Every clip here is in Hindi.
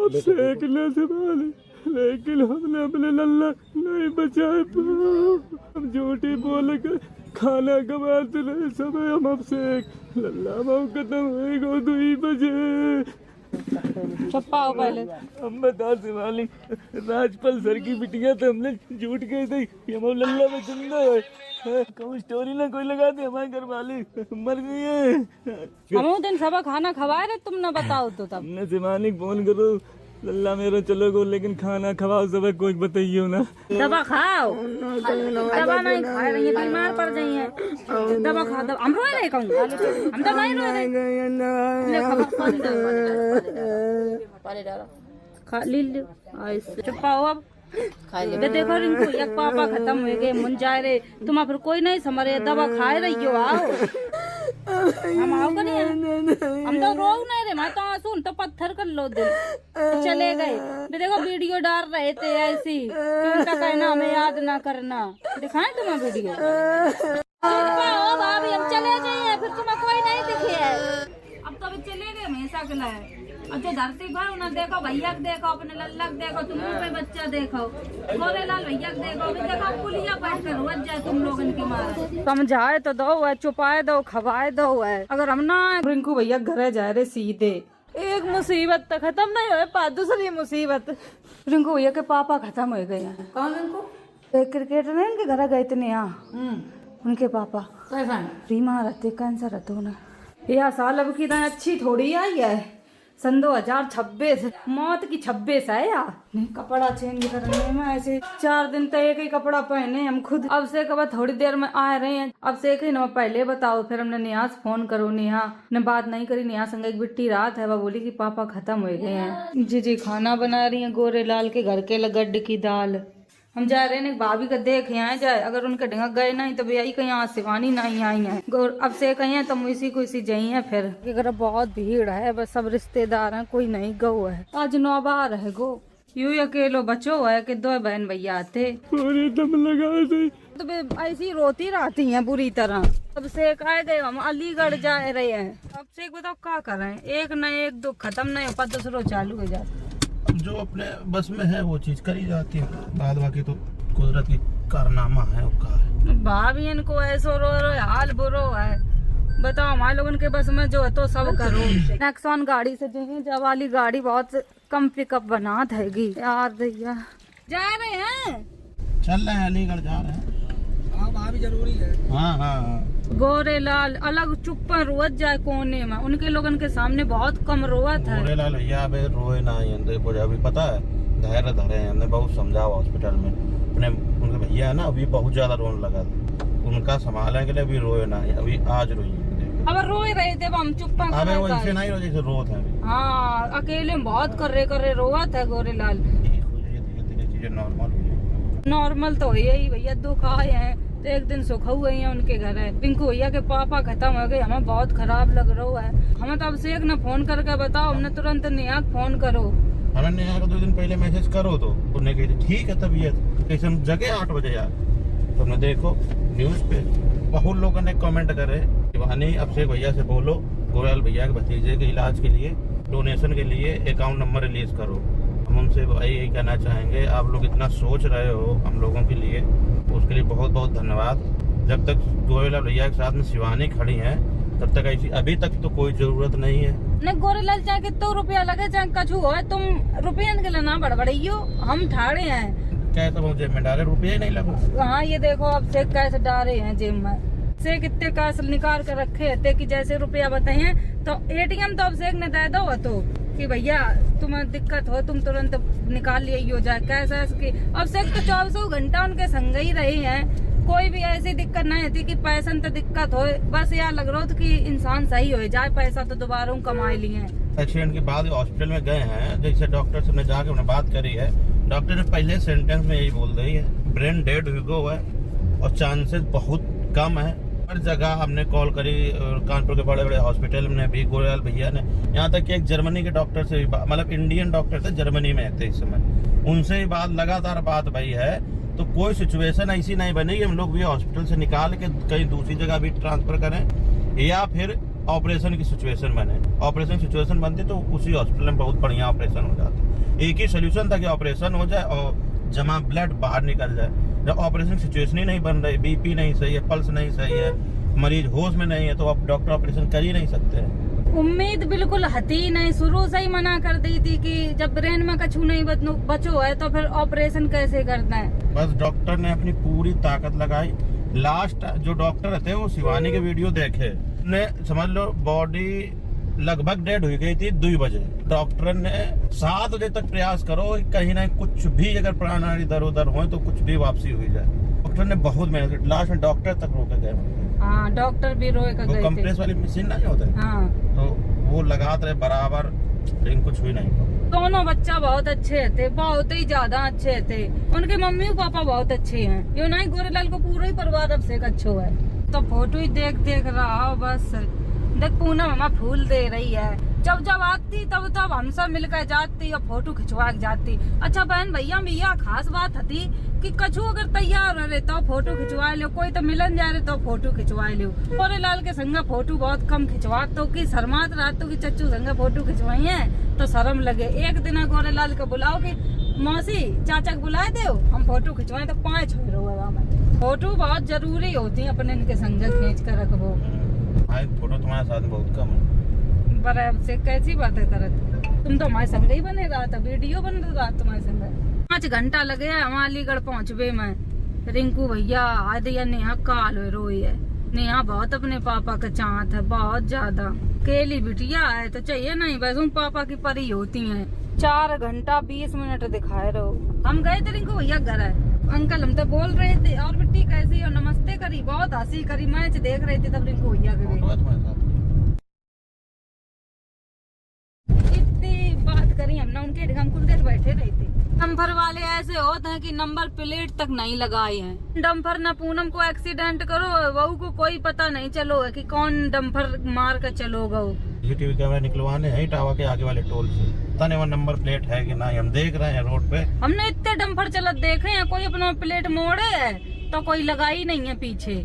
आपसे एक न संभाले, लेकिन हमने अपने लल्ला नहीं बचाए। हम झूठी बोल कर खाना कमाते रहे समय। हम आपसे एक लल्ला माँ खत्म होएगा 2 बजे। छुपाओ पहले। हम बता शिवानी, राजपाल सर की बिटिया तो हमने झूठ कही थी कि हम लल्ला में जिंदा है। कोई स्टोरी ना कोई लगा दे, हमारे घर वाली मर गई है। हम दिन सब खाना खवाए रहे, तुम न बताओ तो तब। हमने शिवानी फोन करो, लल्ला मेरा चलो गो, लेकिन खाना खवाओ सब कोई बताइयो ना। दवा खाओ, दवा नहीं खा रही है, बीमार पड़ गई है। दवा खा दो, हम रोए नहीं कहूँ, हम तो नहीं रोए खा ली लो। चुपाओ अब ये देखो रिंकू, एक पापा खत्म हो गए, मुन जाए रे तुम फिर कोई नहीं समरे, दवा खाए रही हो। आओ हम आओ करिए, हम तो रो नहीं रे, मैं तो सुन तो पत्थर कर लो दिल तो चले गए। देखो वीडियो डाल रहे थे ऐसी कि उनका कहना हमें याद ना करना। दिखाएं तुम्हें वीडियो? भाभी हम चले जाइए, फिर तुम्हें कोई नहीं दिखे है। अब तो अभी चले गए हमेशा के लिए। अब जो धरती पर उन्हें देखो, भैया देखो, अपने लल्ला देखो, तुम पे बच्चा देखो, गोरेलाल भैया देखो, अभी देखो पुलिया बैठ कर रोज जाए तुम लोग इनके मारे। समझाए तो दो है, छुपाए दो, खवाए दो है। अगर हम ना रिंकू भैया घर जाए रे सीधे, एक मुसीबत तो खत्म नहीं हो पा, दूसरी मुसीबत। रिंकू भैया के पापा खत्म हो गए हैं। कौन रिंकू? क्रिकेटर नहीं उनके घर गए थे यहाँ, उनके पापा कैसा? बीमार रहते, कैंसर रहते उन्हें। यह साल अब की अच्छी थोड़ी आई है, सन 2026 मौत की 26 है यार। नहीं कपड़ा चेंज करने में ऐसे 4 दिन तक एक ही कपड़ा पहने हम खुद। अब से कब थोड़ी देर में आ रहे हैं, अब से एक ही ना पहले बताओ। फिर हमने नेहा से फोन करो, नेहा ने बात नहीं करी। नेहा संग एक बिट्टी रात है, वह बोली कि पापा खत्म हो गए हैं। जी खाना बना रही है गोरेलाल के घर के लगड्ड की दाल। हम जा रहे हैं भाभी का देख यहाँ जाए, अगर उनके ढंग गए नहीं तो भैया कहीं यहाँ शिवानी नहीं आई है। अब से कहीं तो इसी को इसी जाई है। फिर अगर बहुत भीड़ है, बस सब रिश्तेदार हैं, कोई नहीं गो है। आज 9 बार है गो, यूं अकेलो बचो है कि 2 बहन भैया थे। पूरे दम लगाए थे तो ऐसी रोती रहती हैं बुरी तरह। अब से आए गए, हम अलीगढ़ जा रहे हैं। अब से बताओ क्या कर रहे हैं, एक न एक दुख खत्म नहीं होता, दूसरो चालू हो जाता। जो अपने बस में है वो चीज करी जाती है, बाद बाकी तो कुदरत की कारनामा है। भाभी इनको ऐसो रो हाल बुरो है, बताओ हमारे लोगों के बस में जो है तो सब करो। नेक्सॉन गाड़ी से जब वाली गाड़ी बहुत कम पिकअप बना देगी यार। भैया जा रहे हैं, चल रहे हैं, अलीगढ़ जा रहे हैं। हाँ भाभी जरूरी है। हाँ गोरेलाल अलग चुप रोवत जाए कोने में, उनके लोगन के सामने बहुत कम रोवत है। गोरेलाल भैया अबे रोए ना, देखो अभी पता है धैर्य धरे हैं, हमने बहुत समझाया हॉस्पिटल में। अपने उनके भैया है ना, अभी बहुत ज्यादा रोने लगा था, उनका संभालने के लिए अभी रोए ना, अभी आज रोई। अब रोए रहे थे हम चुप अबे वो ऐसे नहीं रो जैसे रोत है। हाँ अकेले में बहुत कर रोवत है गोरेलाल। चीजें नॉर्मल तो यही भैया, दुख आए हैं तो एक दिन सुख हुए हैं उनके घर है। पिंकू भैया के पापा खत्म हो गए, हमें बहुत खराब लग रहा है। हमें तो अब से एक न फोन करके बताओ, हमने तुरंत नेहा फोन करो। हमें नेहा को 2 दिन पहले मैसेज करो तो उन्होंने कही ठीक है तबीयत, कैसे हम जगह 8 बजे यार। तुमने देखो न्यूज पे बहुत लोगों ने कमेंट करे शिवानी अब से भैया से बोलो गोरेलाल भैया के भतीजे के इलाज के लिए डोनेशन के लिए अकाउंट नंबर रिलीज करो। हम उनसे भाई यही कहना चाहेंगे, आप लोग इतना सोच रहे हो हम लोगों के लिए, उसके लिए बहुत बहुत धन्यवाद। जब तक गोरेलाल भैया के साथ में शिवानी खड़ी है तब तक ऐसी अभी तक तो कोई जरूरत नहीं है। नहीं गोरेलाल चाहे कितना रुपया लगे चाहे कछु हो, तुम रुपया के लिए ना बड़बड़ियो, हम ठाड़े हैं। कैसे वो जेब में डाले, रुपये नहीं लगो। हाँ ये देखो अब से कैसे डाले हैं जेब में, से कितने कैसे निकाल कर रखे थे कि जैसे रुपया बताइए। तो एटीएम तो अब से ने दे दो तो कि भैया तुम्हें दिक्कत हो तुम तुरंत निकाल लिए हो जाए कैसा की। अब से तो 24 घंटा उनके संग ही रही हैं, कोई भी ऐसी दिक्कत नहीं होती कि पैसा तो दिक्कत हो। बस यार लग रहा था कि इंसान सही हो जाए, पैसा तो दोबारा कमाए लिए हैं। एक्सीडेंट के बाद हॉस्पिटल में गए हैं, जैसे डॉक्टर से जाके हमने बात करी है, डॉक्टर ने पहले सेंटेंस में यही बोल दी है ब्रेन डेड हुआ है और चांसेस बहुत कम है। हर जगह हमने कॉल करी, कानपुर के बड़े बड़े हॉस्पिटल में भी गोरेलाल भैया ने, यहाँ तक कि एक जर्मनी के डॉक्टर से भी, मतलब इंडियन डॉक्टर थे जर्मनी में थे इस समय, उनसे ही बात लगातार बात भाई है। तो कोई सिचुएशन ऐसी नहीं बनी कि हम लोग भी हॉस्पिटल से निकाल के कहीं दूसरी जगह भी ट्रांसफर करें या फिर ऑपरेशन की सिचुएशन बने। ऑपरेशन सिचुएशन बनती तो उसी हॉस्पिटल में बहुत बढ़िया ऑपरेशन हो जाता। एक ही सोल्यूशन था कि ऑपरेशन हो जाए और जमा ब्लड बाहर निकल जाए। जब ऑपरेशन सिचुएशन ही नहीं बन रही, बीपी नहीं सही है, पल्स नहीं सही है, मरीज होश में नहीं है, तो अब डॉक्टर ऑपरेशन कर ही नहीं सकते हैं। उम्मीद बिल्कुल हती नहीं, शुरू से ही मना कर दी थी कि जब ब्रेन में कछु नहीं बचो है तो फिर ऑपरेशन कैसे करना है। बस डॉक्टर ने अपनी पूरी ताकत लगाई। लास्ट जो डॉक्टर थे वो शिवानी के वीडियो देखे, ने समझ लो बॉडी लगभग डेड हुई गई थी 2 बजे। डॉक्टर ने 7 बजे तक प्रयास करो कहीं ना कुछ भी अगर प्राण इधर उधर हो तो कुछ भी वापसी हुई जाए। डॉक्टर ने बहुत मेहनत की, लास्ट में डॉक्टर तक रोके गए। हाँ, डॉक्टर भी रोए कर गए थे। कंप्रेस वाली मशीन नहीं होता, हाँ, तो वो लगाते रहे बराबर, लेकिन कुछ हुई नहीं। दोनों बच्चा बहुत अच्छे थे, बहुत ही ज्यादा अच्छे थे। उनके मम्मी और पापा बहुत अच्छे हैं। यो नहीं गोरेलाल को पूरा ही परिवार अब से अच्छो है। तो फोटो ही देख रहा हो बस। देख पूनम हमें फूल दे रही है, जब आती तब हम सब मिलकर जाती और फोटो खिंचवा के जाती। अच्छा बहन भैया खास बात थी कि कछु अगर तैयार रहे तो फोटो खिंचवा लो, कोई तो मिलन जा रहे तो फोटो खिंचवा लो। गोरेलाल के संग फोटो बहुत कम खिंचवा तो कि शर्मात रात तो कि चच्चू संग फोटो खिंचवाई है तो शर्म लगे। एक दिन गोरेलाल को बुलाओ कि मौसी चाचा को बुलाए दो, हम फोटो खिंचवाए तो 5 हो। फोटो बहुत जरूरी होती है, अपने इनके संग खींच कर रखो। फोटो तुम्हारे साथ बहुत कम है। पर अब से कैसी बातें करत, तुम तो हमारे संग ही बने रहा था, वीडियो बन रहा तुम्हारे संग। 5 घंटा लगे हम अलीगढ़ पहुँचबे में। रिंकू भैया आदिया नेहा काल रोई है। नेहा बहुत अपने पापा का चाहत है, बहुत ज्यादा। केली बिटिया है तो चाहिए नहीं, बस उन पापा की परी होती है। 4 घंटा 20 मिनट दिखाए रहो। हम गए थे रिंकू भैया घर है, अंकल हम तो बोल रहे थे और बिट्टी कैसी और नमस्ते करी, बहुत हंसी करी। मैच देख रहे थे तब रिंकू भैया के इतनी बात करी हमने उनके, हम कुछ देर बैठे रहे थे। डम्फर वाले ऐसे होते हैं कि नंबर प्लेट तक नहीं लगाए हैं। डम्फर न पूनम को एक्सीडेंट करो, बहू को कोई पता नहीं चलो है कि कौन डम्फर मार कर चलोगा। सीसीटीवी कैमरा निकलवाने हैं टावा के आगे वाले टोल से, पता नहीं वो नंबर प्लेट है कि नहीं, हम देख रहे हैं रोड पे। हमने इतने डम्फर चलत देखे हैं, कोई अपना प्लेट मोड़े है तो कोई लगाई नहीं है पीछे।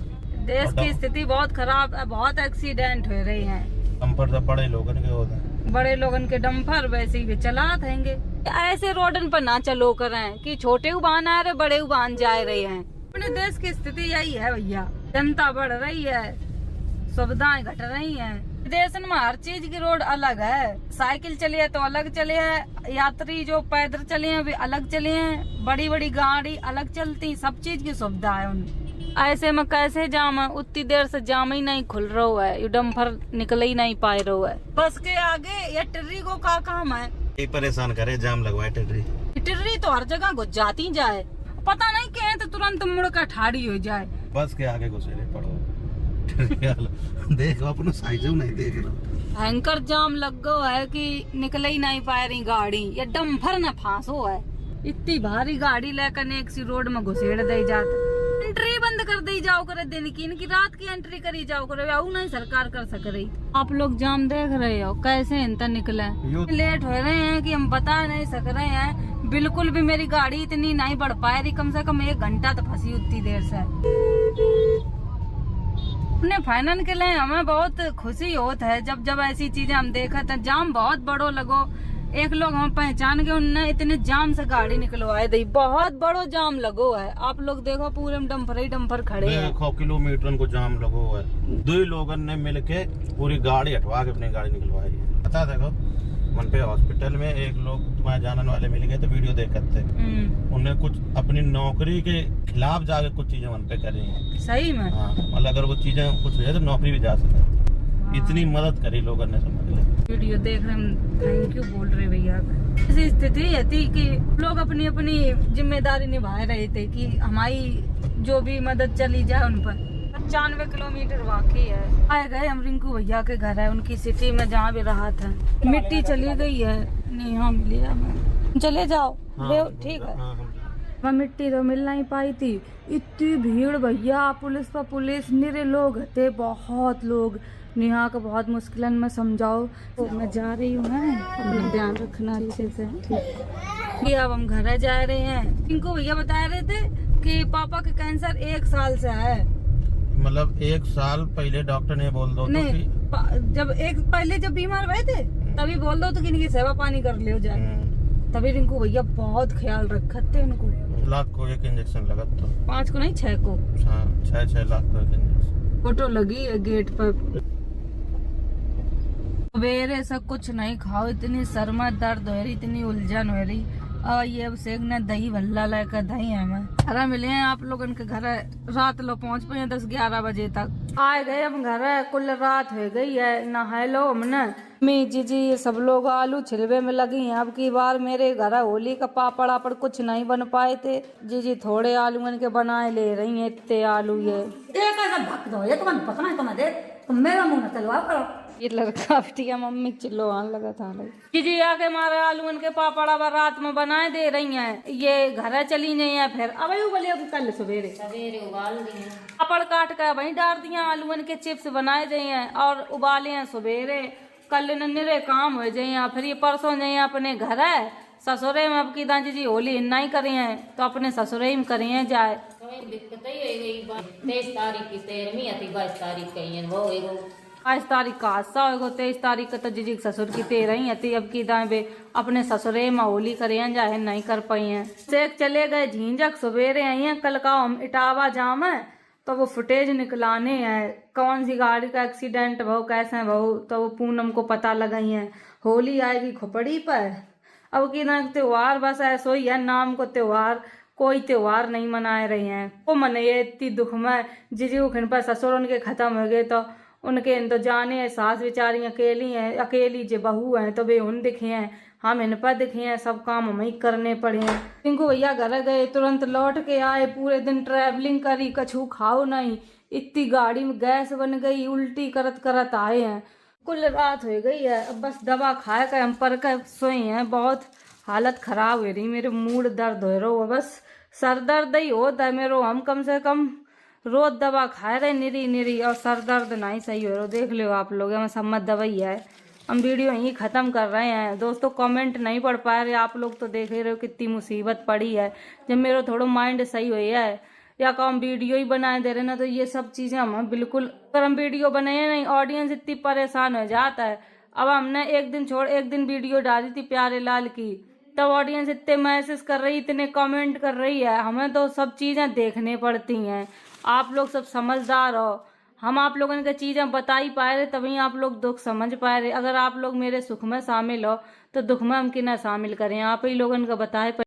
देश की स्थिति बहुत खराब है, बहुत एक्सीडेंट हो रहे हैं। डम्फर तो बड़े लोगन के होते हैं, बड़े लोगन के डम्फर वैसे ही चला देंगे। ऐसे रोडन पर ना चलो करें कि छोटे उबान आ रहे बड़े उबान जा रहे हैं। अपने देश की स्थिति यही है भैया, जनता बढ़ रही है, सुविधाएं घट रही हैं। देश में हर चीज की रोड अलग है, साइकिल चले है तो अलग चले है, यात्री जो पैदल चले हैं वे अलग चले हैं, बड़ी बड़ी गाड़ी अलग चलती, सब चीज की सुविधा है उनमें। ऐसे में कैसे जाम है, उतनी देर से जाम ही नहीं खुल रहा है, ये डम्फर निकल ही नहीं पाए रहा है। बस के आगे ये टिर्री को का काम है, परेशान करे जाम लगवाए। टिर्री तो हर जगह घुस जाती जाए, पता नहीं कहे तो तुरंत मुड़ कर ठाड़ी हो जाए। बस के आगे घुसे पड़ो देखो अपना साइज नहीं देख रहा, भयंकर जाम लग गो है कि निकल ही नहीं पा रही गाड़ी। ये डम्फर न फांसो है, इतनी भारी गाड़ी लेकर एक सी रोड में घुसेड़ दे जाते। एंट्री बंद कर दी जाओ करे दिन की, इनकी रात की एंट्री करी जाओ करे, नहीं सरकार कर सक रही। आप लोग जाम देख रहे हो कैसे इनता निकले, लेट हो रहे हैं कि हम बता नहीं सक रहे हैं। बिल्कुल भी मेरी गाड़ी इतनी नहीं बढ़ पाए रही, कम से कम 1 घंटा तो फंसी उतनी देर से। अपने फाइनल के लिए हमें बहुत खुशी होता है जब ऐसी चीजें हम देखते हैं। जाम बहुत बड़ो लगो, एक लोग हम पहचान के उनने इतने जाम से गाड़ी निकलवाए दी, बहुत बड़ो जाम लगो है। आप लोग देखो पूरे डम्फर ही डम्फर खड़े हैं, देखो किलोमीटर को जाम लगो है। 2 लोगों ने मिलके पूरी गाड़ी हटवा के अपनी गाड़ी निकलवाई है। पता देखो मन पे हॉस्पिटल में एक लोग तुम्हारे जानने वाले मिल गए तो वीडियो देख करते, उन्हें कुछ अपनी नौकरी के खिलाफ जाके कुछ चीजें मन पे करी है। सही में हाँ, मतलब अगर वो चीजें कुछ है तो नौकरी भी जा सकती। इतनी मदद करी लोगों ने, समझ ले। वीडियो देख रहे हैं, थैंक यू बोल रहे भैया। ऐसी स्थिति थी कि लोग अपनी अपनी जिम्मेदारी निभा रहे थे कि हमारी जो भी मदद चली जाए उन पर। 95 किलोमीटर बाकी है। आए गए हम रिंकू भैया के घर है, उनकी सिटी में जहाँ भी रहा था। मिट्टी चली गई है, नहीं हाँ मिली हमें, चले जाओ ठीक है। वह मिट्टी तो मिल नहीं पाई थी, इतनी भीड़ भैया, पुलिस पर पुलिस, निरे लोग थे, बहुत लोग। नेहा को बहुत मुश्किलन में समझाओ तो मैं जा रही हूँ, अपना ध्यान रखना अच्छे से। ठीक अब हम घर जा रहे हैं। इनको भैया बता रहे थे कि पापा का कैंसर 1 साल से है, मतलब 1 साल पहले डॉक्टर ने बोल दो नहीं तो जब पहले जब बीमार हुए थे तभी बोल दो तो कि इनकी सेवा पानी कर लियो जाए। तभी रिंकू भैया बहुत ख्याल रखते इनको। लाख को एक इंजेक्शन लगा तो 5 को नहीं 6 को। हाँ 6 लाख को एक इंजेक्शन। फोटो लगी है गेट पर। सवेरे सब कुछ नहीं खाओ, इतनी सर में दर्द हो रही, इतनी उलझन हो रही। और ये अब सेक ने दही भल्ला लेकर दही है मैं घर मिले हैं आप लोगन के घर। रात लो पहुंच पाए 10-11 बजे तक आए गए हम घर। कुल रात हो गई है, नहाए लो हमने। मी जीजी ये सब लोग आलू छिलवे में लगी हैं। अब की बार मेरे घर होली का पापड़ आपड़ कुछ नहीं बन पाए थे। जीजी थोड़े आलू के बनाए ले रही हैं, इतने आलू ये भक दो ये तुम्हें पता नहीं तुम्हें दे तुम मेरा मुंह न चलवा करो। ये लड़का बिटिया मम्मी चिल्लो आने लगा था। जीजी आके मारे आलू के पापड़ अब रात में बनाए दे रही हैं। ये घर चली नहीं है फिर अब बोले कल सवेरे उबाल दिए पापड़ काट कर वही डाल दिया। आलू के चिप्स बनाए दे हैं और उबाले हैं सवेरे। कल निरे काम हो जाए फिर ये परसों जाइए अपने घर है ससुरे में। अब की दाजी जी होली नहीं करी है तो अपने ससुरे में करी है जाए। दिक्कत ही है गई 23 तारीख की 13वीं थी 22 तारीख कही वो एगो 22 तारीख का हादसा होगा। 23 तारीख का तो जीजी ससुर की 13 थी। अब की दाए अपने ससुरे में होली करे जाए नहीं कर पाई हैं। सेक चले गए झींझक सवेरे आई हैं। कल का हम इटावा जाम है तो वो फुटेज निकलाने हैं कौन सी गाड़ी का एक्सीडेंट भाव कैसे भाव तो वो पूनम को पता लगाई है। होली आएगी खोपड़ी पर। अब की ना त्योहार बस ऐसा ही है नाम को त्योहार, कोई त्योहार नहीं मनाए रहे हैं। वो मने इतनी दुख में जीजी उखन पर ससुर उनके खत्म हो गए तो उनके तो जाने सास बेचारी अकेली हैं। अकेली जो बहू हैं तो वे उन दिखे हैं, हम इन पर दिखे हैं। सब काम हमें ही करने पड़े हैं। इनको भैया घर गए तुरंत लौट के आए। पूरे दिन ट्रैवलिंग करी, कछु खाओ नहीं। इतनी गाड़ी में गैस बन गई, उल्टी करत करत आए हैं। कुल रात हो गई है। अब बस दवा खाए कर हम पर कर सोए हैं। बहुत हालत खराब हो रही, मेरे मूड दर्द हो रहा। बस सर दर्द ही होता है मेरे। हम कम से कम रोज दवा खाए रहे निरी और सर दर्द नहीं सही हो रहा। देख लो आप लोग हमें सम्मत दवाई है। हम वीडियो यहीं ख़त्म कर रहे हैं। दोस्तों कमेंट नहीं पढ़ पा रहे आप लोग तो देख ही रहे हो कितनी मुसीबत पड़ी है। जब मेरा थोड़ा माइंड सही हुई है या हम वीडियो ही बनाए दे रहे ना तो ये सब चीज़ें हम बिल्कुल अगर हम वीडियो बनाए नहीं ऑडियंस इतनी परेशान हो जाता है। अब हमने एक दिन छोड़ एक दिन वीडियो डाली थी प्यारे लाल की तब ऑडियंस इतने मैसेज कर रही इतने कमेंट कर रही है। हमें तो सब चीज़ें देखने पड़ती हैं। आप लोग सब समझदार हो। हम आप लोगों की चीज़ें बता ही पाए रहे तभी आप लोग दुख समझ पाए रहे। अगर आप लोग मेरे सुख में शामिल हो तो दुख में हम कि ना शामिल करें। आप ही लोगों को बताए